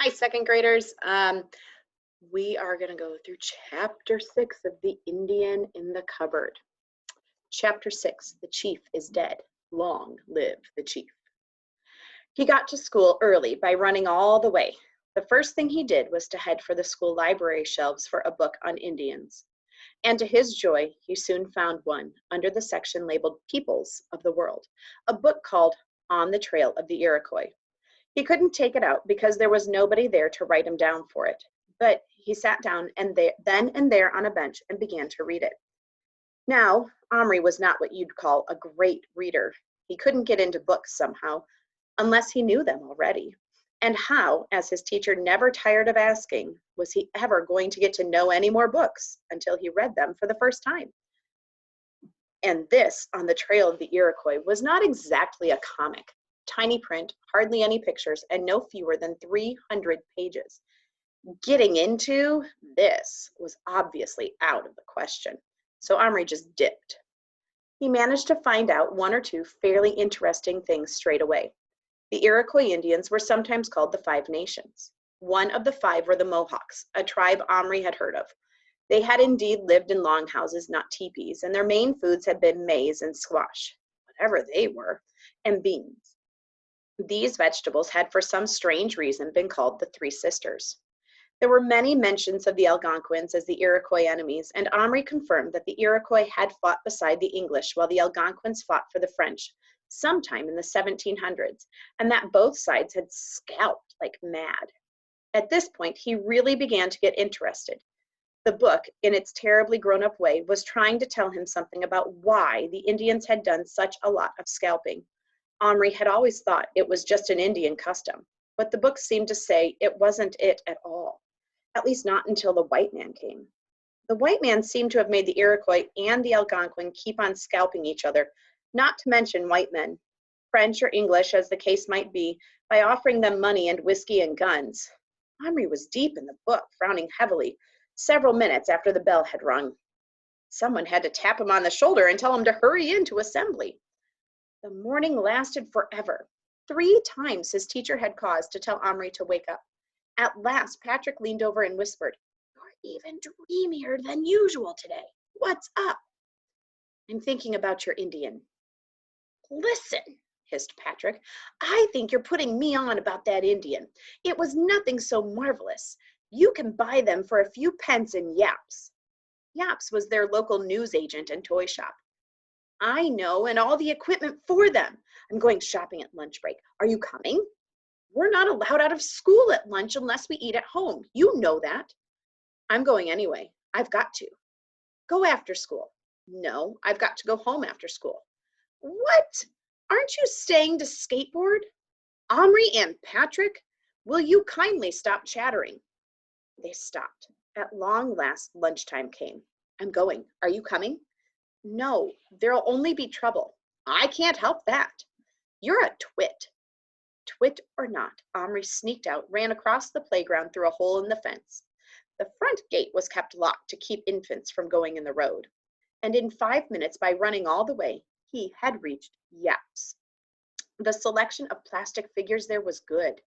Hi, second graders. We are going to go through chapter 6 of The Indian in the Cupboard. Chapter 6, The Chief is Dead. Long live the Chief. He got to school early by running all the way. The first thing he did was to head for the school library shelves for a book on Indians. And to his joy, he soon found one under the section labeled Peoples of the World, a book called On the Trail of the Iroquois. He couldn't take it out because there was nobody there to write him down for it, but he sat down then and there on a bench and began to read it. Now, Omri was not what you'd call a great reader. He couldn't get into books somehow, unless he knew them already. And how, as his teacher never tired of asking, was he ever going to get to know any more books until he read them for the first time? And this, On the Trail of the Iroquois, was not exactly a comic. Tiny print, hardly any pictures, and no fewer than 300 pages. Getting into this was obviously out of the question, so Omri just dipped. He managed to find out one or two fairly interesting things straight away. The Iroquois Indians were sometimes called the Five Nations. One of the five were the Mohawks, a tribe Omri had heard of. They had indeed lived in longhouses, not teepees, and their main foods had been maize and squash, whatever they were, and beans. These vegetables had for some strange reason been called the Three Sisters. There were many mentions of the Algonquins as the Iroquois enemies, and Omri confirmed that the Iroquois had fought beside the English while the Algonquins fought for the French sometime in the 1700s, and that both sides had scalped like mad. At this point, he really began to get interested. The book, in its terribly grown-up way, was trying to tell him something about why the Indians had done such a lot of scalping. Omri had always thought it was just an Indian custom, but the book seemed to say it wasn't it at all, at least not until the white man came. The white man seemed to have made the Iroquois and the Algonquin keep on scalping each other, not to mention white men, French or English as the case might be, by offering them money and whiskey and guns. Omri was deep in the book, frowning heavily, several minutes after the bell had rung. Someone had to tap him on the shoulder and tell him to hurry into assembly. The morning lasted forever. 3 times his teacher had cause to tell Omri to wake up. At last, Patrick leaned over and whispered, "You're even dreamier than usual today. What's up?" "I'm thinking about your Indian." "Listen," hissed Patrick, "I think you're putting me on about that Indian. It was nothing so marvelous. You can buy them for a few pence in Yaps." Yaps was their local news agent and toy shop. "I know, and all the equipment for them. I'm going shopping at lunch break. Are you coming?" "We're not allowed out of school at lunch unless we eat at home. You know that." "I'm going anyway. I've got to." "Go after school." "No, I've got to go home after school." "What? Aren't you staying to skateboard?" "Omri and Patrick, will you kindly stop chattering?" They stopped. At long last, lunchtime came. "I'm going. Are you coming?" "No, there'll only be trouble." "I can't help that." "You're a twit." Twit or not, Omri sneaked out, ran across the playground through a hole in the fence. The front gate was kept locked to keep infants from going in the road. And in 5 minutes, by running all the way, he had reached Yaps. The selection of plastic figures there was good.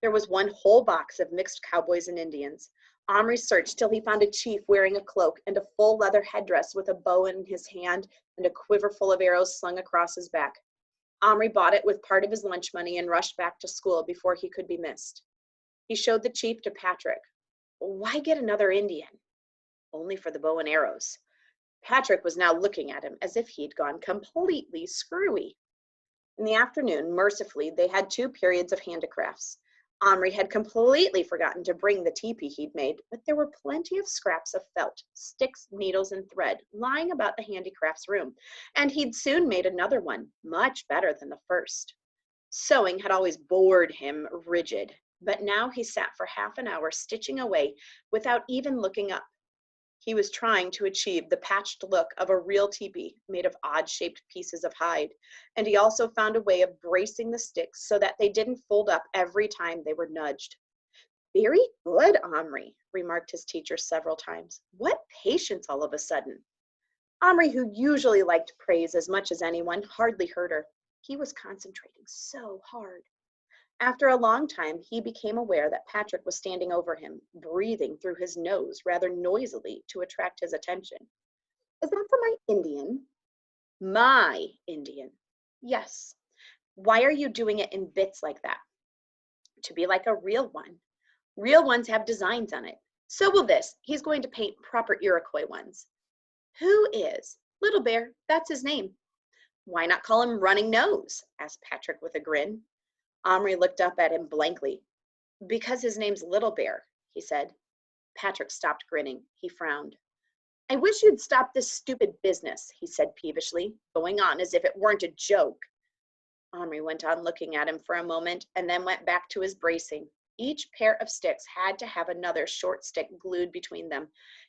There was one whole box of mixed cowboys and Indians. Omri searched till he found a chief wearing a cloak and a full leather headdress with a bow in his hand and a quiver full of arrows slung across his back. Omri bought it with part of his lunch money and rushed back to school before he could be missed. He showed the chief to Patrick. "Why get another Indian?" "Only for the bow and arrows." Patrick was now looking at him as if he'd gone completely screwy. In the afternoon, mercifully, they had 2 periods of handicrafts. Omri had completely forgotten to bring the teepee he'd made, but there were plenty of scraps of felt, sticks, needles, and thread lying about the handicrafts room, and he'd soon made another one, much better than the first. Sewing had always bored him rigid, but now he sat for half an hour stitching away without even looking up. He was trying to achieve the patched look of a real teepee made of odd-shaped pieces of hide, and he also found a way of bracing the sticks so that they didn't fold up every time they were nudged. "Very good, Omri," remarked his teacher several times. "What patience all of a sudden." Omri, who usually liked praise as much as anyone, hardly heard her. He was concentrating so hard. After a long time, he became aware that Patrick was standing over him, breathing through his nose rather noisily to attract his attention. Is that for my Indian? My Indian. Yes. Why are you doing it in bits like that? To be like a real one. Real ones have designs on it. So will this. He's going to paint proper Iroquois ones. Who is? Little Bear, that's his name. Why not call him Running Nose? Asked Patrick with a grin. Omri looked up at him blankly. Because his name's Little Bear, he said. Patrick stopped grinning. He frowned. I wish you'd stop this stupid business, he said peevishly, going on as if it weren't a joke. Omri went on looking at him for a moment and then went back to his bracing. Each pair of sticks had to have another short stick glued between them.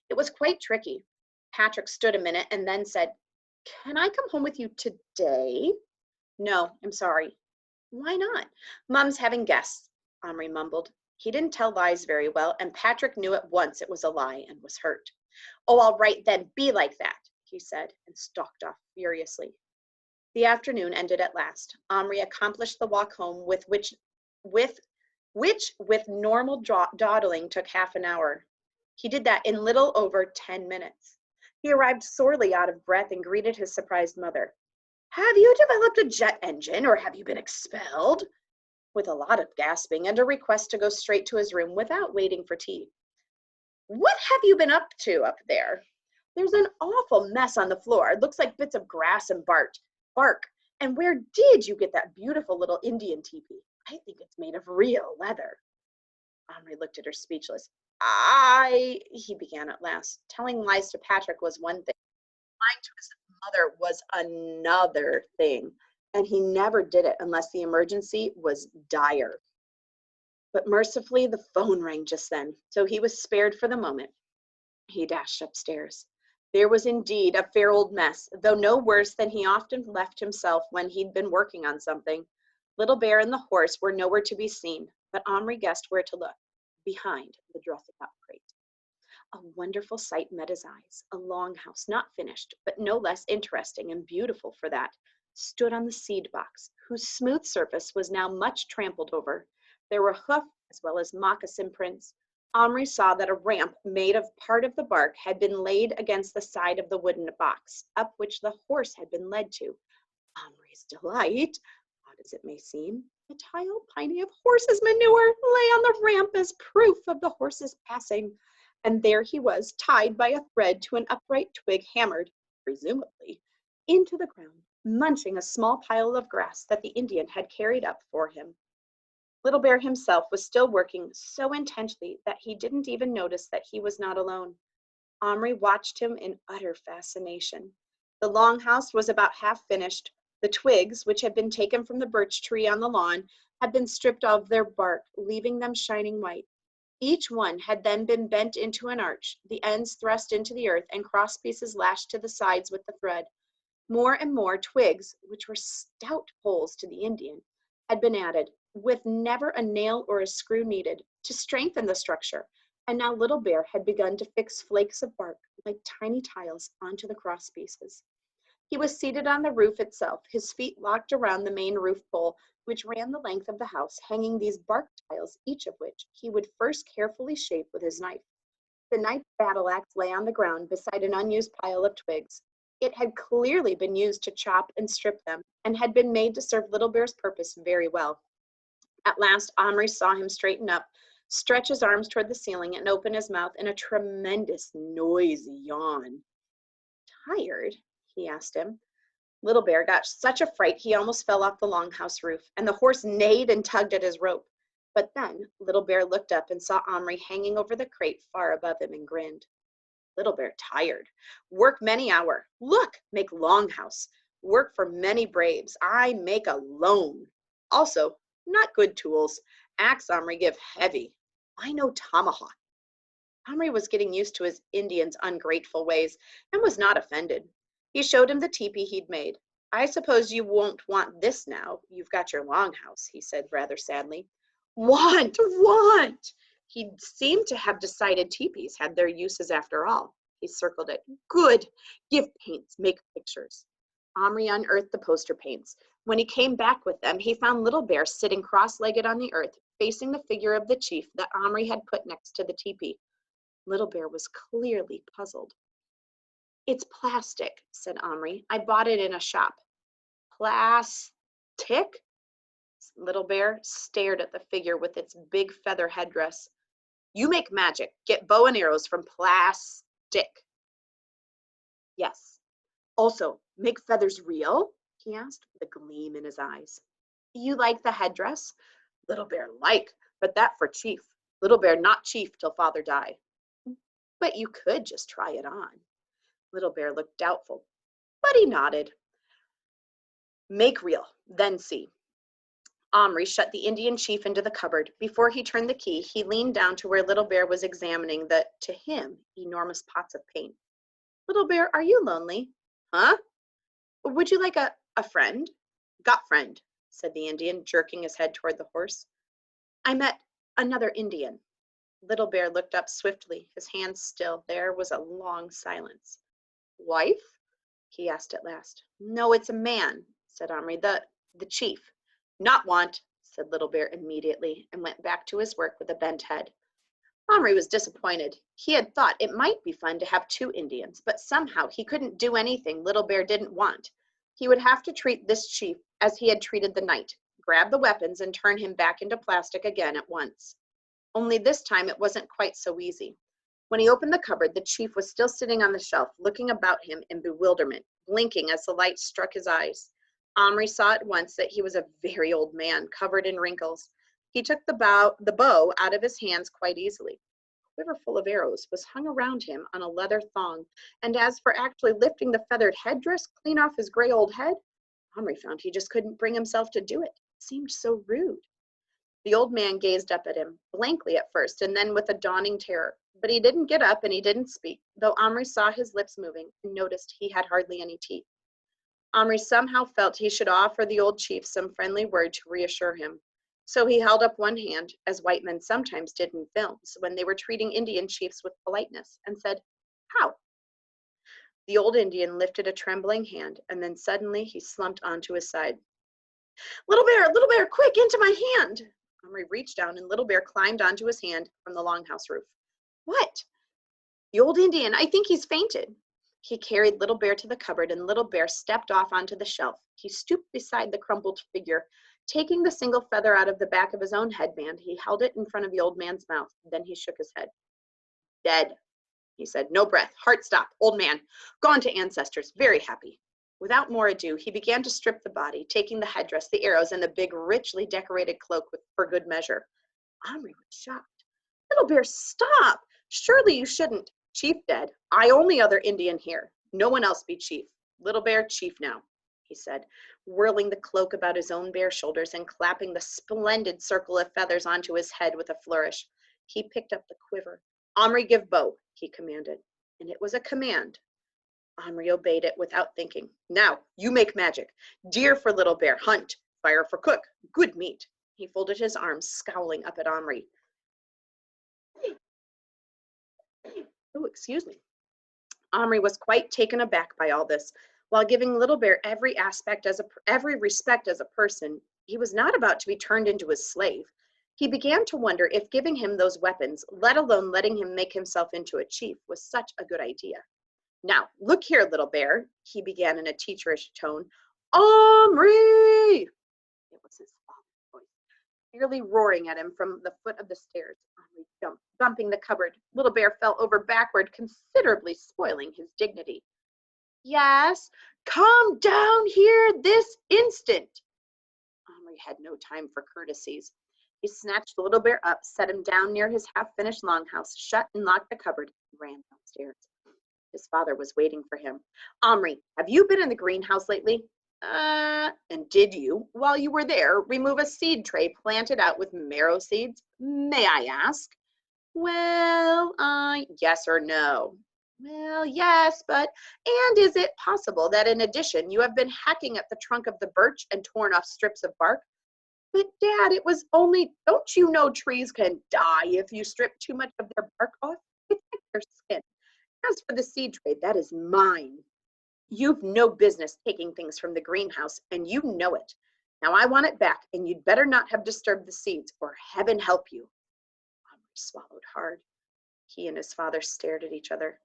It was quite tricky. Patrick stood a minute and then said, Can I come home with you today? No, I'm sorry. Why not? Mom's having guests, Omri mumbled. He didn't tell lies very well, and Patrick knew at once it was a lie and was hurt. Oh, all right then, be like that, he said, and stalked off furiously. The afternoon ended at last. Omri accomplished the walk home with normal dawdling took half an hour. He did that in little over 10 minutes. He arrived sorely out of breath and greeted his surprised mother. Have you developed a jet engine or have you been expelled? With a lot of gasping and a request to go straight to his room without waiting for tea. What have you been up to up there? There's an awful mess on the floor. It looks like bits of grass and bark. And where did you get that beautiful little Indian teepee? I think it's made of real leather. Omri looked at her speechless. He began at last. Telling lies to Patrick was one thing. Lying to his mother was another thing. And he never did it unless the emergency was dire. But mercifully, the phone rang just then, so he was spared for the moment. He dashed upstairs. There was indeed a fair old mess, though no worse than he often left himself when he'd been working on something. Little Bear and the horse were nowhere to be seen, but Omri guessed where to look, behind the dressing-up crate. A wonderful sight met his eyes. A longhouse, not finished, but no less interesting and beautiful for that, stood on the seed box, whose smooth surface was now much trampled over. There were hoof as well as moccasin prints. Omri saw that a ramp made of part of the bark had been laid against the side of the wooden box, up which the horse had been led to. Omri's delight, odd as it may seem, a tile piney of horse's manure lay on the ramp as proof of the horse's passing, and there he was, tied by a thread to an upright twig hammered, presumably, into the ground, munching a small pile of grass that the Indian had carried up for him. Little Bear himself was still working so intently that he didn't even notice that he was not alone. Omri watched him in utter fascination. The longhouse was about half finished. The twigs, which had been taken from the birch tree on the lawn, had been stripped of their bark, leaving them shining white. Each one had then been bent into an arch, the ends thrust into the earth and cross pieces lashed to the sides with the thread. More and more twigs, which were stout poles to the Indian, had been added, with never a nail or a screw needed, to strengthen the structure, and now Little Bear had begun to fix flakes of bark like tiny tiles onto the cross pieces. He was seated on the roof itself, his feet locked around the main roof pole, which ran the length of the house, hanging these bark tiles, each of which he would first carefully shape with his knife. The knight's battle axe lay on the ground beside an unused pile of twigs. It had clearly been used to chop and strip them, and had been made to serve Little Bear's purpose very well. At last, Omri saw him straighten up, stretch his arms toward the ceiling, and open his mouth in a tremendous, noisy yawn. Tired? He asked him. Little Bear got such a fright he almost fell off the longhouse roof, and the horse neighed and tugged at his rope. But then Little Bear looked up and saw Omri hanging over the crate far above him and grinned. Little Bear tired. Work many hour. Look, make longhouse. Work for many braves. I make alone. Also, not good tools. Axe Omri give heavy. I know tomahawk. Omri was getting used to his Indian's ungrateful ways and was not offended. He showed him the teepee he'd made. I suppose you won't want this now. You've got your longhouse, he said rather sadly. Want! He seemed to have decided teepees had their uses after all. He circled it. Good! Give paints, make pictures. Omri unearthed the poster paints. When he came back with them, he found Little Bear sitting cross-legged on the earth, facing the figure of the chief that Omri had put next to the teepee. Little Bear was clearly puzzled. "It's plastic," said Omri. "I bought it in a shop." "Plastic?" Little Bear stared at the figure with its big feather headdress. "You make magic. Get bow and arrows from plastic." "Yes. Also, make feathers real?" he asked with a gleam in his eyes. "You like the headdress?" Little Bear like, but that for chief. Little Bear not chief till father die. "But you could just try it on." Little Bear looked doubtful, but he nodded. "Make real, then see." Omri shut the Indian chief into the cupboard. Before he turned the key, he leaned down to where Little Bear was examining the, to him, enormous pots of paint. "Little Bear, are you lonely?" "Huh? Would you like a friend?" "Got friend," said the Indian, jerking his head toward the horse. "I met another Indian." Little Bear looked up swiftly, his hands still. There was a long silence. "Wife?" he asked at last. "No, it's a man," said Omri, the chief." "Not want," said Little Bear immediately, and went back to his work with a bent head. Omri was disappointed. He had thought it might be fun to have two Indians, but somehow he couldn't do anything Little Bear didn't want. He would have to treat this chief as he had treated the knight, grab the weapons and turn him back into plastic again at once. Only this time it wasn't quite so easy. When he opened the cupboard, the chief was still sitting on the shelf, looking about him in bewilderment, blinking as the light struck his eyes. Omri saw at once that he was a very old man, covered in wrinkles. He took the bow out of his hands quite easily. A quiver full of arrows was hung around him on a leather thong, and as for actually lifting the feathered headdress clean off his gray old head, Omri found he just couldn't bring himself to do it. It seemed so rude. The old man gazed up at him, blankly at first, and then with a dawning terror. But he didn't get up and he didn't speak, though Omri saw his lips moving and noticed he had hardly any teeth. Omri somehow felt he should offer the old chief some friendly word to reassure him. So he held up one hand, as white men sometimes did in films when they were treating Indian chiefs with politeness, and said, "How?" The old Indian lifted a trembling hand, and then suddenly he slumped onto his side. Little Bear, quick, into my hand!" Omri reached down, and Little Bear climbed onto his hand from the longhouse roof. "What?" "The old Indian, I think he's fainted." He carried Little Bear to the cupboard, and Little Bear stepped off onto the shelf. He stooped beside the crumpled figure. Taking the single feather out of the back of his own headband, he held it in front of the old man's mouth. Then he shook his head. "Dead," he said. "No breath. Heart stop. Old man. Gone to ancestors. Very happy." Without more ado, he began to strip the body, taking the headdress, the arrows, and the big, richly decorated cloak for good measure. Omri was shocked. "Little Bear, stop! Surely you shouldn't." "Chief dead. I only other Indian here. No one else be chief. Little Bear, chief now," he said, whirling the cloak about his own bare shoulders and clapping the splendid circle of feathers onto his head with a flourish. He picked up the quiver. "Omri, give bow," he commanded. And it was a command. Omri obeyed it without thinking. "Now, you make magic. Deer for Little Bear, hunt. Fire for cook. Good meat." He folded his arms, scowling up at Omri. "Oh, excuse me." Omri was quite taken aback by all this. While giving Little Bear every respect as a person, he was not about to be turned into his slave. He began to wonder if giving him those weapons, let alone letting him make himself into a chief, was such a good idea. "Now, look here, Little Bear," he began in a teacherish tone. "Omri!" It was his father's voice, nearly roaring at him from the foot of the stairs. Omri jumped, bumping the cupboard. Little Bear fell over backward, considerably spoiling his dignity. "Yes, come down here this instant." Omri had no time for courtesies. He snatched the Little Bear up, set him down near his half-finished longhouse, shut and locked the cupboard, and ran downstairs. His father was waiting for him. "Omri, have you been in the greenhouse lately?" And did you, while you were there, remove a seed tray planted out with marrow seeds? May I ask?" "Well, yes or no?" "Well, yes, but, and is it possible that in addition you have been hacking at the trunk of the birch and torn off strips of bark?" "But Dad, it was only, don't you know trees can die if you strip too much of their bark off? It's like their skin. As for the seed tray, that is mine." You've no business taking things from the greenhouse, and you know it. Now I want it back, and you'd better not have disturbed the seeds, or heaven help you. Omri swallowed hard. He and his father stared at each other.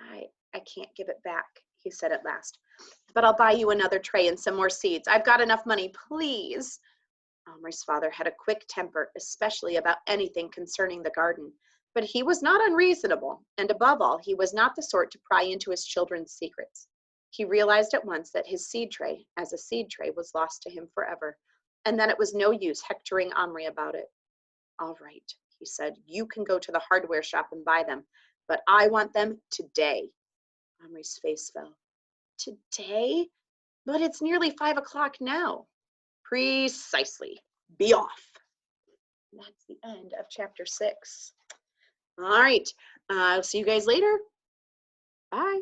I can't give it back, he said at last, but I'll buy you another tray and some more seeds. I've got enough money, please. Omri's father had a quick temper, especially about anything concerning the garden, but he was not unreasonable, and above all, he was not the sort to pry into his children's secrets. He realized at once that his seed tray, as a seed tray, was lost to him forever, and that it was no use hectoring Omri about it. All right, he said, you can go to the hardware shop and buy them, but I want them today. Omri's face fell. Today? But it's nearly 5 o'clock now. Precisely. Be off. That's the end of chapter 6. All right. I'll see you guys later. Bye.